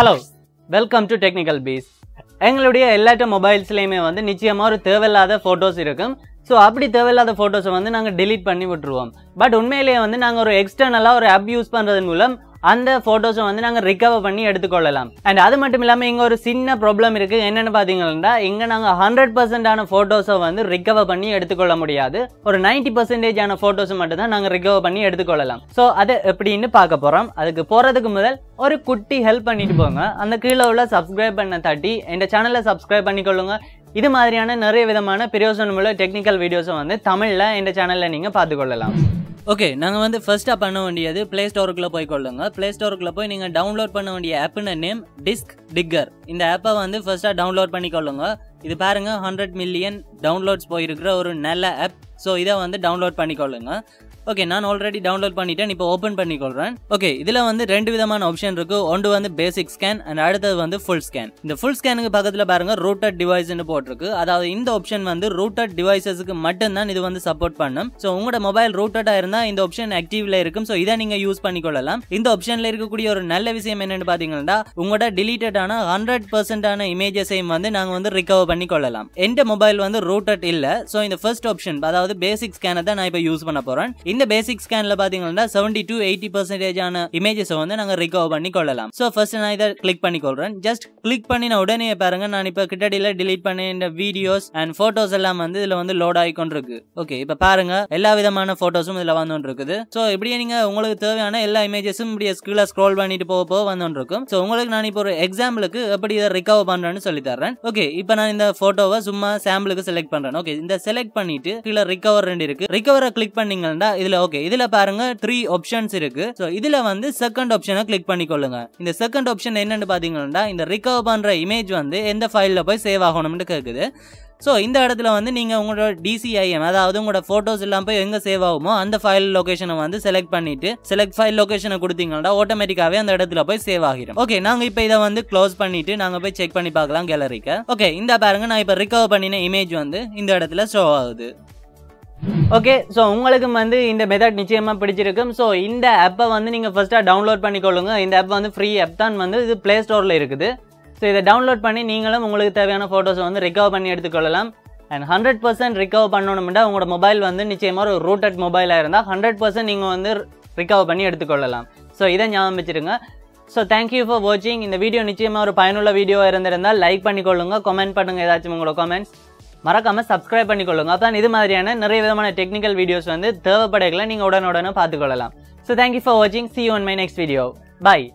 Hello, welcome to Technical Bees. எங்களுடைய எல்லா மொபைல்ஸ்லயுமே வந்து நிச்சயமா ஒரு தேவையில்லாத போட்டோஸ் இருக்கும். சோ அப்படி தேவையில்லாத போட்டோஸை வந்து நாங்க delete பண்ணி விட்டுருவோம். பட் உண்மையிலேயே வந்து நாங்க ஒரு எக்ஸ்டர்னலா ஒரு ஆப் யூஸ் பண்றதன் மூலம் அந்த போட்டோஸை வந்து நாங்க ரிகவர் பண்ணி எடுத்துக்கொள்ளலாம். அண்ட் அது மட்டும் இல்லாம இங்க ஒரு சின்ன ப்ராப்ளம் இருக்கு. என்னன்னு பாத்தீங்கன்னா இங்க நாங்க 100% ஆன போட்டோஸை வந்து ரிகவர் பண்ணி எடுத்துக்கொள்ள முடியாது. ஒரு 90% ஆன போட்டோஸ் மட்டும் தான் நாங்க ரிகவர் பண்ணி எடுத்துக்கொள்ளலாம். சோ அது எப்படின்னு பார்க்க போறோம். அதுக்கு போறதுக்கு முதல் ஒரு குட்டி ஹெல்ப் பண்ணிட்டு போங்க. அந்த கீழே உள்ள சப்ஸ்கிரைப் பண்ண தட்டி இந்த சேனலை சப்ஸ்கிரைப் பண்ணிக்கொள்ளுங்க. இது மாதிரியான நிறைய விதமான பிரயோஜனமுள்ள டெக்னிக்கல் வீடியோஸை வந்து தமிழ்ல இந்த சேனல்ல நீங்க பார்த்துக்கொள்ளலாம். ஓகே, நாங்கள் வந்து ஃபர்ஸ்ட்டாக பண்ண வேண்டியது பிளே ஸ்டோருக்குள்ளே போய் கொள்ளுங்க. பிளே ஸ்டோருக்குள்ளே போய் நீங்கள் டவுன்லோட் பண்ண வேண்டிய ஆப்புன்னு நேம் டிஸ்க் டிக்கர். இந்த ஆப்பை வந்து ஃபர்ஸ்ட்டாக டவுன்லோட் பண்ணிக்கொள்ளுங்க. இது பாருங்க 100 மில்லியன் டவுன்லோட்ஸ் போயிருக்கிற ஒரு நல்ல ஆப். ஸோ இதை வந்து டவுன்லோட் பண்ணிக்கொள்ளுங்க. ஓகே, நான் ஆல்ரெடி டவுன்லோட் பண்ணிட்டேன். இப்போ ஓப்பன் பண்ணிக்கொள்றேன். ஓகே, இதில் வந்து ரெண்டு விதமான ஆப்ஷன் இருக்கு. ஒன்று வந்து பேசிக் ஸ்கேன் அண்ட் அடுத்தது வந்து ஃபுல் ஸ்கேன். இந்த ஃபுல் ஸ்கேனுக்கு பக்கத்தில் பாருங்க ரூட்டட் டிவைஸ்ன்னு போட்டிருக்கு. அதாவது இந்த ஆப்ஷன் வந்து ரூட்டட் டிவைசஸ்க்கு மட்டும்தான் இது வந்து சப்போர்ட் பண்ணும். ஸோ உங்களோட மொபைல் ரூட்டடா இருந்தால் இந்த ஆப்ஷன் ஆக்டிவ்ல இருக்கும். ஸோ இதை நீங்க யூஸ் பண்ணிக்கொள்ளலாம். இந்த ஆப்ஷன்ல இருக்கக்கூடிய ஒரு நல்ல விஷயம் என்னன்னு பாத்தீங்கன்னா உங்களோட டிலீட்டடான 100% ஆன இமேஜஸையும் வந்து நாங்கள் வந்து ரிகவர் பண்ணி கொள்ளலாம். எந்த மொபைல் வந்து ரூட்டட் இல்ல. ஸோ இந்த ஃபர்ஸ்ட் ஆப்ஷன் அதாவது பேசிக் ஸ்கேனை தான் நான் இப்போ யூஸ் பண்ண போறேன். இந்த பேசிக் ஸ்கேன்ல பாத்தீங்கன்னா 70 to 80% ஆன இமேஜஸ் வந்து நாங்க ரிகவர் பண்ணி கொள்ளலாம். சோ ஃபர்ஸ்ட் நான் இத கிளிக் பண்ணி கொள்றேன். ஜஸ்ட் கிளிக் பண்ணின உடனே பாருங்க நான் இப்ப கிட்டடில delete பண்ண இந்த வீடியோஸ் அண்ட் போட்டோஸ் எல்லாம் வந்து இதுல வந்து லோட் ஆகி கொண்டிருக்கு. ஓகே, இப்ப பாருங்க எல்லா விதமான போட்டோஸும் இதுல வந்து இருக்குது. சோ இப்படியே நீங்க உங்களுக்கு தேவையான எல்லா இமேஜஸும் இப்படியே கீழே ஸ்க்ரோல் பண்ணிட்டு போக வந்து இருக்கும். சோ உங்களுக்கு நான் இப்போ ஒரு எக்ஸாம்பிளுக்கு எப்படி இதை ரிகவர் பண்றேன்னு சொல்லி தரேன். ஓகே, இப்போ நான் இந்த போட்டோவை சும்மா சாம்பிளுக்கு செலக்ட் பண்றேன். ஓகே, இந்த செலக்ட் பண்ணிட்டு கீழே ரிகவர் ரெண்டு இருக்கு. ரிகவரை கிளிக் பண்ணீங்கன்னா இதுல ஓகே இதுல பாருங்க 3 ஆப்ஷன்ஸ் இருக்கு. சோ இதுல வந்து செகண்ட் ஆப்ஷனை கிளிக் பண்ணிக்கொள்ளுங்க. இந்த செகண்ட் ஆப்ஷன் என்னன்னு பாத்தீங்கன்னா இந்த ரிகவர் பண்ற இமேஜ் வந்து எந்த ஃபைல்ல போய் சேவ் ஆகணும்னு கேக்குது. ஸோ இந்த இடத்துல வந்து நீங்கள் உங்களோட DCIM அதாவது உங்களோட ஃபோட்டோஸ் எல்லாம் போய் எங்கே சேவ் ஆகுமோ அந்த ஃபைல் லொகேஷனை வந்து செலக்ட் பண்ணிட்டு செலக்ட் ஃபைல் லொகேஷனை கொடுத்தீங்கன்னா ஆட்டோமேட்டிக்காவே அந்த இடத்துல போய் சேவ் ஆகிடும். ஓகே, நாங்கள் இப்போ இதை வந்து க்ளோஸ் பண்ணிட்டு நாங்கள் போய் செக் பண்ணி பார்க்கலாம் கேலரிக்கு. ஓகே, இந்த பாருங்க நான் இப்போ ரிகவர் பண்ணின இமேஜ் வந்து இந்த இடத்துல ஷோ ஆகுது. ஓகே, ஸோ உங்களுக்கு வந்து இந்த மெத்தட் நிச்சயமாக பிடிச்சிருக்கும். ஸோ இந்த ஆப்பை வந்து நீங்கள் ஃபர்ஸ்ட்டாக டவுன்லோட் பண்ணிக்கொள்ளுங்க. இந்த ஆப் வந்து ஃப்ரீ ஆப் தான் வந்து இது பிளே ஸ்டோரில் இருக்குது. ஸோ இதை டவுன்லோட் பண்ணி நீங்களும் உங்களுக்கு தேவையான ஃபோட்டோஸை வந்து ரிகவர் பண்ணி எடுத்துக்கொள்ளலாம். அண்ட் 100% ரிகவர் பண்ணணும்னா உங்களோட மொபைல் வந்து நிச்சயமாக ஒரு ரூட்டட் மொபைலாக இருந்தால் 100% நீங்கள் வந்து ரிகவர் பண்ணி எடுத்துக்கொள்ளலாம். ஸோ இதை ஞாபகம் வச்சுருங்க. ஸோ தேங்க்யூ ஃபார் வாட்சிங். இந்த வீடியோ நிச்சயமாக ஒரு பயனுள்ள வீடியோ இருந்திருந்தால் லைக் பண்ணிக்கொள்ளுங்க, கமெண்ட் பண்ணுங்கள் ஏதாச்சும் உங்களோட கமெண்ட்ஸ். மறக்காம சப்ஸ்கிரைப் பண்ணிக்கொள்ளுங்க. அப்போ இது மாதிரியான நிறைய விதமான டெக்னிக்கல் வீடியோஸ் வந்து தேவைப்படைகளை நீங்கள் உடனுடனே பார்த்துக்கொள்ளலாம். ஸோ தேங்க்யூ ஃபார் வாட்சிங். See you on my next video. Bye.